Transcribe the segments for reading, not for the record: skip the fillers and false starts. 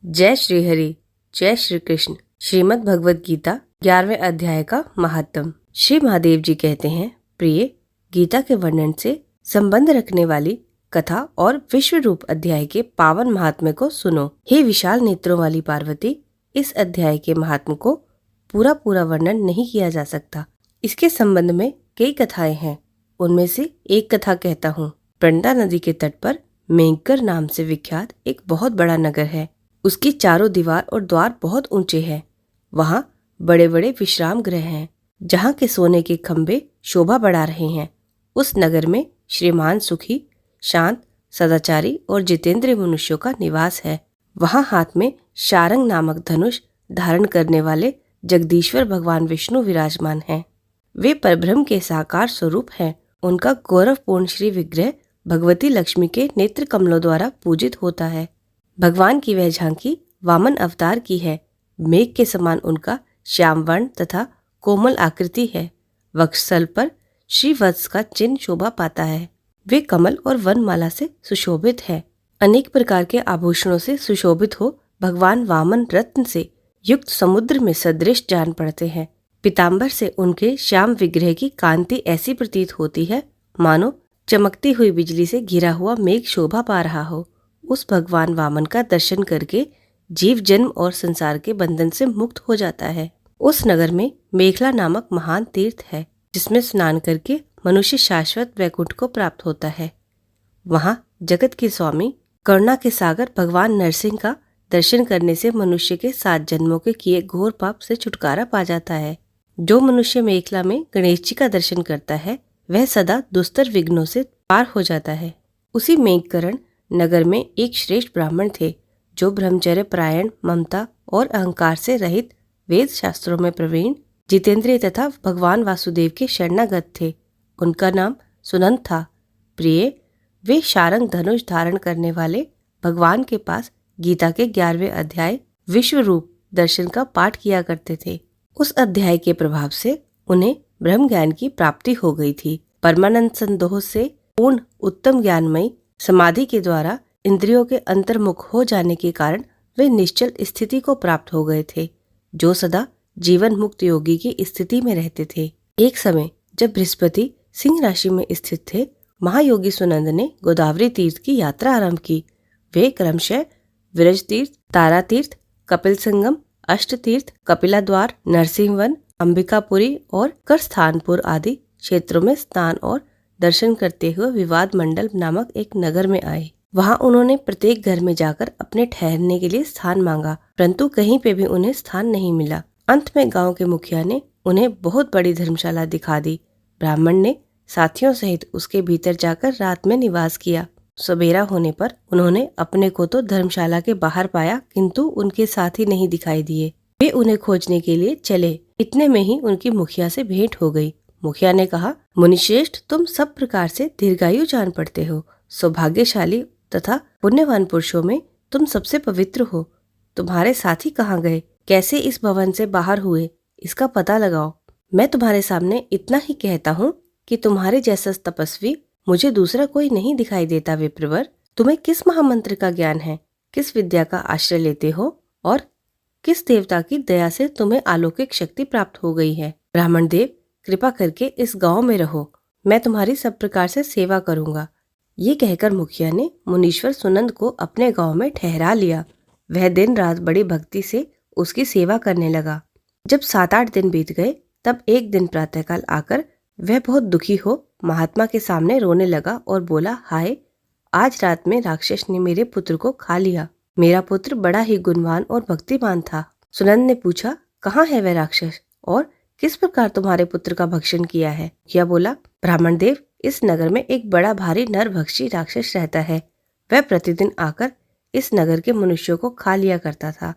जय श्री हरि, जय श्री कृष्ण। श्रीमद् भगवद गीता 11वें अध्याय का महात्म। श्री महादेव जी कहते हैं, प्रिय, गीता के वर्णन से संबंध रखने वाली कथा और विश्व रूप अध्याय के पावन महात्म्य को सुनो। हे विशाल नेत्रों वाली पार्वती, इस अध्याय के महात्म को पूरा वर्णन नहीं किया जा सकता। इसके संबंध में कई कथाएं हैं। उनमें से एक कथा कहता हूँ। प्रंडा नदी के तट पर मेंकर नाम से विख्यात एक बहुत बड़ा नगर है। उसकी चारों दीवार और द्वार बहुत ऊंचे हैं। वहाँ बड़े बड़े विश्राम गृह हैं, जहाँ के सोने के खंभे शोभा बढ़ा रहे हैं। उस नगर में श्रीमान सुखी, शांत, सदाचारी और जितेंद्रिय मनुष्यों का निवास है। वहाँ हाथ में शारंग नामक धनुष धारण करने वाले जगदीश्वर भगवान विष्णु विराजमान हैं। वे परब्रह्म के साकार स्वरूप हैं। उनका गौरवपूर्ण श्री विग्रह भगवती लक्ष्मी के नेत्र कमलों द्वारा पूजित होता है। भगवान की वह झांकी वामन अवतार की है। मेघ के समान उनका श्याम वर्ण तथा कोमल आकृति है। वक्षस्थल पर श्री वत्स का चिन्ह शोभा पाता है। वे कमल और वनमाला से सुशोभित है। अनेक प्रकार के आभूषणों से सुशोभित हो भगवान वामन रत्न से युक्त समुद्र में सदृश जान पड़ते हैं। पीताम्बर से उनके श्याम विग्रह की कांति ऐसी प्रतीत होती है मानो चमकती हुई बिजली से घिरा हुआ मेघ शोभा पा रहा हो। उस भगवान वामन का दर्शन करके जीव जन्म और संसार के बंधन से मुक्त हो जाता है। उस नगर में मेखला नामक महान तीर्थ है, जिसमें स्नान करके मनुष्य शाश्वत वैकुंठ को प्राप्त होता है। वहाँ जगत के स्वामी करुणा के सागर भगवान नरसिंह का दर्शन करने से मनुष्य के 7 जन्मों के किए घोर पाप से छुटकारा पा जाता है। जो मनुष्य मेखला में गणेश जी का दर्शन करता है, वह सदा दुस्तर विघ्नों से पार हो जाता है। उसी मेघकरण नगर में एक श्रेष्ठ ब्राह्मण थे, जो ब्रह्मचर्य परायण, ममता और अहंकार से रहित, वेद शास्त्रों में प्रवीण, जितेंद्रिय तथा भगवान वासुदेव के शरणागत थे। उनका नाम सुनंद था। प्रिय, वे शारंग धनुष धारण करने वाले भगवान के पास गीता के 11वें अध्याय विश्व रूप दर्शन का पाठ किया करते थे। उस अध्याय के प्रभाव से उन्हें ब्रह्म ज्ञान की प्राप्ति हो गई थी। परमानंद संदोह से पूर्ण उत्तम ज्ञानमयी समाधि के द्वारा इंद्रियों के अंतर्मुख हो जाने के कारण वे निश्चल स्थिति को प्राप्त हो गए थे, जो सदा जीवन मुक्त योगी की स्थिति में रहते थे। एक समय जब बृहस्पति सिंह राशि में स्थित थे, महायोगी सुनंद ने गोदावरी तीर्थ की यात्रा आरंभ की। वे क्रमशः विरज तीर्थ, तारा तीर्थ, कपिल संगम, अष्ट तीर्थ, कपिला द्वार, नरसिंहवन, अंबिकापुरी और करस्थानपुर आदि क्षेत्रों में स्नान और दर्शन करते हुए विवाद मंडल नामक एक नगर में आए। वहां उन्होंने प्रत्येक घर में जाकर अपने ठहरने के लिए स्थान मांगा, परंतु कहीं पे भी उन्हें स्थान नहीं मिला। अंत में गांव के मुखिया ने उन्हें बहुत बड़ी धर्मशाला दिखा दी। ब्राह्मण ने साथियों सहित उसके भीतर जाकर रात में निवास किया। सवेरा होने पर उन्होंने अपने को तो धर्मशाला के बाहर पाया, किंतु उनके साथी नहीं दिखाई दिए। वे उन्हें खोजने के लिए चले। इतने में ही उनकी मुखिया से भेंट हो गई। मुखिया ने कहा, मुनिश्रेष्ठ, तुम सब प्रकार से दीर्घायु जान पड़ते हो। सौभाग्यशाली तथा पुण्यवान पुरुषों में तुम सबसे पवित्र हो। तुम्हारे साथी कहाँ गए? कैसे इस भवन से बाहर हुए? इसका पता लगाओ। मैं तुम्हारे सामने इतना ही कहता हूँ कि तुम्हारे जैसा तपस्वी मुझे दूसरा कोई नहीं दिखाई देता। विप्रवर, तुम्हें किस महामंत्र का ज्ञान है? किस विद्या का आश्रय लेते हो और किस देवता की दया से तुम्हें अलौकिक शक्ति प्राप्त हो गई है? ब्राह्मण देव, कृपा करके इस गांव में रहो। मैं तुम्हारी सब प्रकार से सेवा करूंगा। ये कहकर मुखिया ने मुनीश्वर सुनंद को अपने गांव में ठहरा लिया। वह दिन रात बड़ी भक्ति से उसकी सेवा करने लगा। जब 7-8 दिन बीत गए, तब एक दिन प्रातःकाल आकर वह बहुत दुखी हो महात्मा के सामने रोने लगा और बोला, हाय, आज रात में राक्षस ने मेरे पुत्र को खा लिया। मेरा पुत्र बड़ा ही गुणवान और भक्तिमान था। सुनंद ने पूछा, कहाँ है वह राक्षस और किस प्रकार तुम्हारे पुत्र का भक्षण किया है? क्या बोला, ब्राह्मण देव, इस नगर में एक बड़ा भारी नरभक्षी राक्षस रहता है। वह प्रतिदिन आकर इस नगर के मनुष्यों को खा लिया करता था।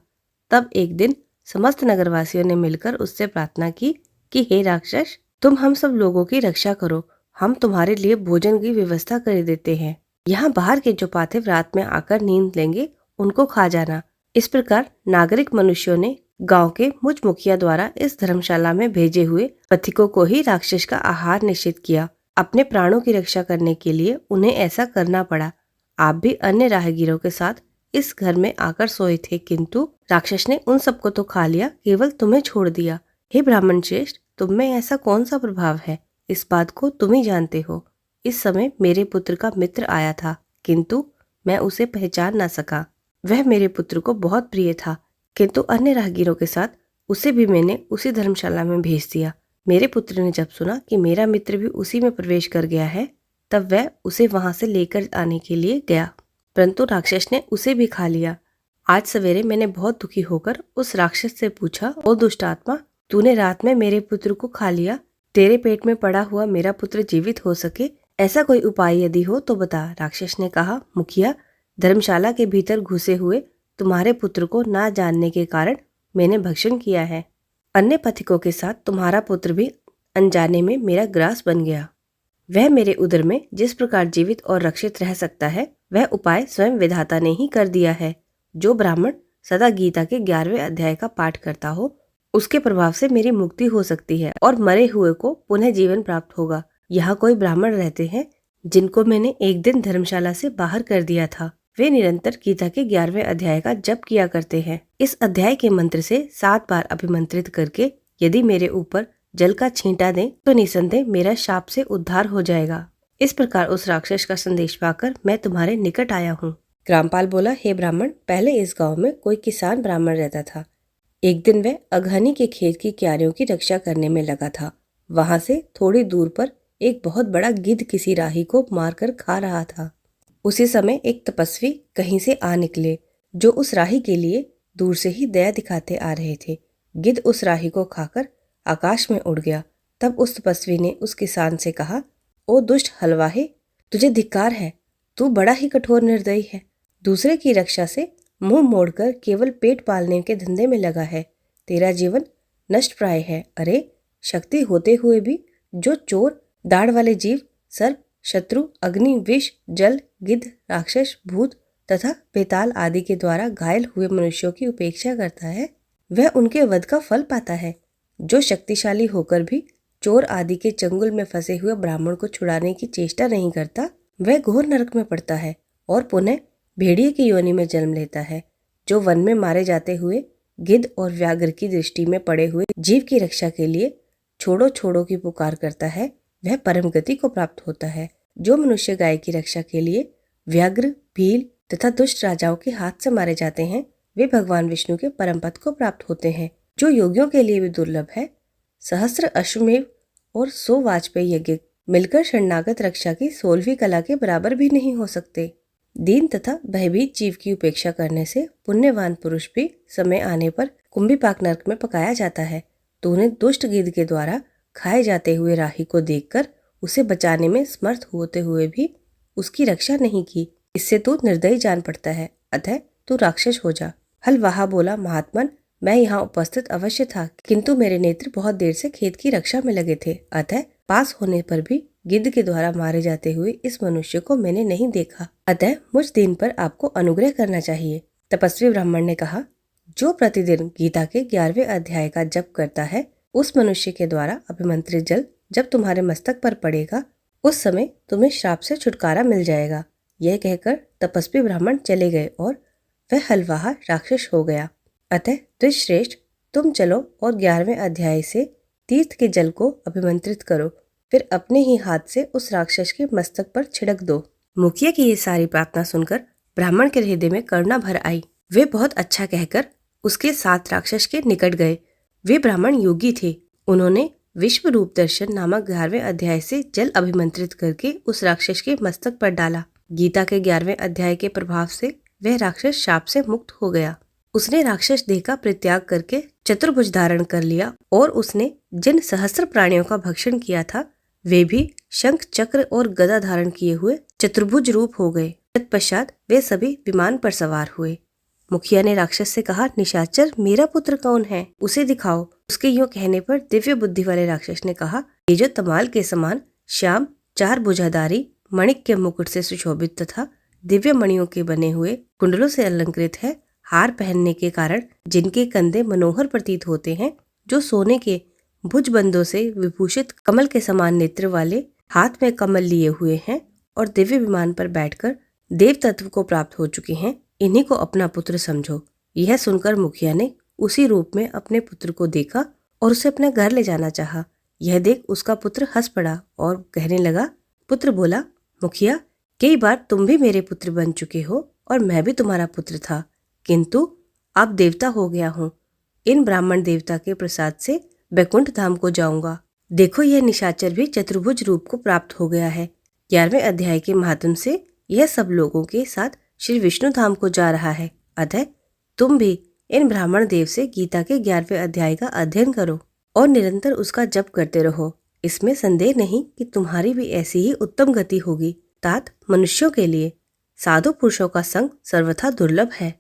तब एक दिन समस्त नगरवासियों ने मिलकर उससे प्रार्थना की कि हे राक्षस, तुम हम सब लोगों की रक्षा करो। हम तुम्हारे लिए भोजन की व्यवस्था कर देते हैं। यहाँ बाहर के जो पार्थिव रात में आकर नींद लेंगे, उनको खा जाना। इस प्रकार नागरिक मनुष्यों ने गांव के मुझ मुखिया द्वारा इस धर्मशाला में भेजे हुए पथिकों को ही राक्षस का आहार निश्चित किया। अपने प्राणों की रक्षा करने के लिए उन्हें ऐसा करना पड़ा। आप भी अन्य राहगीरों के साथ इस घर में आकर सोए थे, किंतु राक्षस ने उन सबको तो खा लिया, केवल तुम्हें छोड़ दिया। हे ब्राह्मण श्रेष्ठ, तुम में ऐसा कौन सा प्रभाव है, इस बात को तुम ही जानते हो। इस समय मेरे पुत्र का मित्र आया था, किंतु मैं उसे पहचान ना सका। वह मेरे पुत्र को बहुत प्रिय था, किंतु अन्य राहगीरों के साथ उसे भी मैंने उसी धर्मशाला में भेज दिया। मेरे पुत्र ने जब सुना कि मेरा मित्र भी उसी में प्रवेश कर गया है, तब वह उसे वहां से लेकर आने के लिए गया, परंतु राक्षस ने उसे भी खा लिया। आज सवेरे मैंने बहुत दुखी होकर उस राक्षस से पूछा, ओ दुष्ट आत्मा, तूने रात में मेरे पुत्र को खा लिया, तेरे पेट में पड़ा हुआ मेरा पुत्र जीवित हो सके, ऐसा कोई उपाय यदि हो तो बता। राक्षस ने कहा, मुखिया, धर्मशाला के भीतर घुसे हुए तुम्हारे पुत्र को ना जानने के कारण मैंने भक्षण किया है। अन्य पथिकों के साथ तुम्हारा पुत्र भी अनजाने में मेरा ग्रास बन गया। वह मेरे उदर में जिस प्रकार जीवित और रक्षित रह सकता है, वह उपाय स्वयं विधाता ने ही कर दिया है। जो ब्राह्मण सदा गीता के 11वें अध्याय का पाठ करता हो, उसके प्रभाव से मेरी मुक्ति हो सकती है और मरे हुए को पुनः जीवन प्राप्त होगा। यहाँ कोई ब्राह्मण रहते हैं जिनको मैंने एक दिन धर्मशाला से बाहर कर दिया था। वे निरंतर गीता के 11वें अध्याय का जप किया करते हैं। इस अध्याय के मंत्र से 7 बार अभिमंत्रित करके यदि मेरे ऊपर जल का छींटा दें तो निसंदेह मेरा शाप से उद्धार हो जाएगा। इस प्रकार उस राक्षस का संदेश पाकर मैं तुम्हारे निकट आया हूँ। ग्रामपाल बोला, हे ब्राह्मण, पहले इस गांव में कोई किसान ब्राह्मण रहता था। एक दिन वह अघानी के खेत की क्यारियों की रक्षा करने में लगा था। वहां से थोड़ी दूर पर एक बहुत बड़ा गिद्ध किसी राही को मारकर खा रहा था। उसी समय एक तपस्वी कहीं से आ निकले, जो उस राही के लिए दूर से ही दया दिखाते आ रहे थे। गिद्ध उस राही को खाकर आकाश में उड़ गया। तब उस तपस्वी ने उस किसान से कहा, ओ दुष्ट हलवाहे, तुझे धिक्कार है, तू बड़ा ही कठोर निर्दयी है। दूसरे की रक्षा से मुंह मोड़कर केवल पेट पालने के धंधे में लगा है। तेरा जीवन नष्ट प्राय है। अरे, शक्ति होते हुए भी जो चोर, दाढ़ वाले जीव, सर्प, शत्रु, अग्नि, विष, जल, गिद्ध, राक्षस, भूत तथा बेताल आदि के द्वारा घायल हुए मनुष्यों की उपेक्षा करता है, वह उनके वध का फल पाता है। जो शक्तिशाली होकर भी चोर आदि के चंगुल में फंसे हुए ब्राह्मण को छुड़ाने की चेष्टा नहीं करता, वह घोर नरक में पड़ता है और पुनः भेड़िए की योनि में जन्म लेता है। जो वन में मारे जाते हुए गिद्ध और व्याघ्र की दृष्टि में पड़े हुए जीव की रक्षा के लिए छोड़ो छोड़ो की पुकार करता है, वह परम गति को प्राप्त होता है। जो मनुष्य गाय की रक्षा के लिए व्याघ्र, भील तथा दुष्ट राजाओं के हाथ से मारे जाते हैं, वे भगवान विष्णु के परम पद को प्राप्त होते हैं, जो योगियों के लिए भी दुर्लभ है। सहस्त्र अश्वमेव और 100 वाजपेयी यज्ञ मिलकर शरणागत रक्षा की 16वीं कला के बराबर भी नहीं हो सकते। दीन तथा भयभीत जीव की उपेक्षा करने से पुण्यवान पुरुष भी समय आने पर कुंभीपाक नरक में पकाया जाता है। तूने दुष्ट गिद्ध के द्वारा खाए जाते हुए राही को देखकर उसे बचाने में समर्थ होते हुए भी उसकी रक्षा नहीं की। इससे तू निर्दयी जान पड़ता है, अतः तू राक्षस हो जा। हलवाहा बोला, महात्मन, मैं यहाँ उपस्थित अवश्य था, किंतु मेरे नेत्र बहुत देर से खेत की रक्षा में लगे थे, अतः पास होने पर भी गिद्ध के द्वारा मारे जाते हुए इस मनुष्य को मैंने नहीं देखा। अतः मुझ दिन पर आपको अनुग्रह करना चाहिए। तपस्वी ब्राह्मण ने कहा, जो प्रतिदिन गीता के 11वें अध्याय का जप करता है, उस मनुष्य के द्वारा अभिमंत्रित जल जब तुम्हारे मस्तक पर पड़ेगा, उस समय तुम्हें श्राप से छुटकारा मिल जाएगा। यह कहकर तपस्वी ब्राह्मण चले गए और वह हलवाहा राक्षस हो गया। अतः द्विजश्रेष्ठ, तुम चलो और 11वें अध्याय से तीर्थ के जल को अभिमंत्रित करो, फिर अपने ही हाथ से उस राक्षस के मस्तक पर छिड़क दो। मुखिया की ये सारी प्रार्थना सुनकर ब्राह्मण के हृदय में करुणा भर आई। वे बहुत अच्छा कहकर उसके साथ राक्षस के निकट गए। वे ब्राह्मण योगी थे। उन्होंने विश्व रूप दर्शन नामक 11वें अध्याय से जल अभिमंत्रित करके उस राक्षस के मस्तक पर डाला। गीता के 11वें अध्याय के प्रभाव से वह राक्षस शाप से मुक्त हो गया। उसने राक्षस देह का परित्याग करके चतुर्भुज धारण कर लिया और उसने जिन सहस्त्र प्राणियों का भक्षण किया था, वे भी शंख, चक्र और गदा धारण किए हुए चतुर्भुज रूप हो गए। तत्पश्चात वे सभी विमान पर सवार हुए। मुखिया ने राक्षस से कहा, निशाचर, मेरा पुत्र कौन है, उसे दिखाओ। उसके यूं कहने पर दिव्य बुद्धि वाले राक्षस ने कहा, ये जो तमाल के समान श्याम, 4 भुजाधारी, मणिक के मुकुट से सुशोभित तथा दिव्य मणियों के बने हुए कुंडलों से अलंकृत है, हार पहनने के कारण जिनके कंधे मनोहर प्रतीत होते हैं, जो सोने के भुजबंदों से विभूषित कमल के समान नेत्र वाले, हाथ में कमल लिए हुए हैं और दिव्य विमान पर बैठकर देव तत्व को प्राप्त हो चुके हैं, इन्हीं को अपना पुत्र समझो। यह सुनकर मुखिया ने उसी रूप में अपने पुत्र को देखा और उसे अपने घर ले जाना चाहा। यह देख उसका पुत्र हंस पड़ा और कहने लगा। पुत्र बोला, मुखिया, कई बार तुम भी मेरे पुत्र बन चुके हो और मैं भी तुम्हारा पुत्र था, किंतु अब देवता हो गया हूँ। इन ब्राह्मण देवता के प्रसाद से बैकुंठ धाम को जाऊंगा। देखो, यह निशाचर भी चतुर्भुज रूप को प्राप्त हो गया है। 11वें अध्याय के माध्यम से यह सब लोगों के साथ श्री विष्णु धाम को जा रहा है। अतः तुम भी इन ब्राह्मण देव से गीता के 11वें अध्याय का अध्ययन करो और निरंतर उसका जप करते रहो। इसमें संदेह नहीं कि तुम्हारी भी ऐसी ही उत्तम गति होगी। तात मनुष्यों के लिए साधु पुरुषों का संग सर्वथा दुर्लभ है,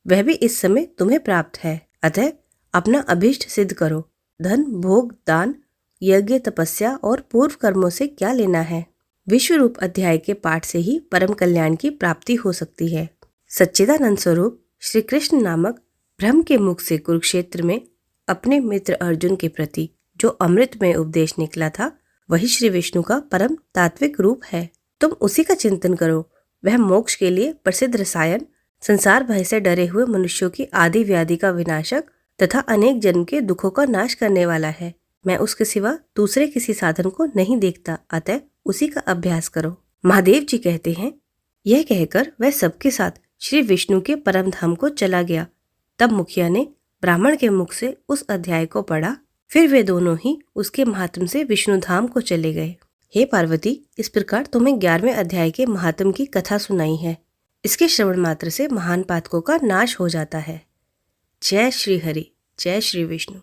वह भी इस समय तुम्हें प्राप्त है। अतः अपना अभीष्ट सिद्ध करो। धन, भोग, दान, यज्ञ, तपस्या और पूर्व कर्मों से क्या लेना है। विश्व रूप अध्याय के पाठ से ही परम कल्याण की प्राप्ति हो सकती है। सच्चिदानंद स्वरूप श्री कृष्ण नामक ब्रह्म के मुख से कुरुक्षेत्र में अपने मित्र अर्जुन के प्रति जो अमृतमय उपदेश निकला था, वही श्री विष्णु का परम तात्विक रूप है। तुम उसी का चिंतन करो। वह मोक्ष के लिए प्रसिद्ध रसायन, संसार भय से डरे हुए मनुष्यों की आदि व्याधि का विनाशक तथा अनेक जन्म के दुखों का नाश करने वाला है। मैं उसके सिवा दूसरे किसी साधन को नहीं देखता, अतः उसी का अभ्यास करो। महादेव जी कहते हैं, यह कहकर वह सबके साथ श्री विष्णु के परम धाम को चला गया। तब मुखिया ने ब्राह्मण के मुख से उस अध्याय को पढ़ा। फिर वे दोनों ही उसके महात्म से विष्णु धाम को चले गए। हे पार्वती, इस प्रकार तुम्हें 11वें अध्याय के महात्म की कथा सुनाई है। इसके श्रवण मात्र से महान पातकों का नाश हो जाता है। जय श्री हरि, जय श्री विष्णु।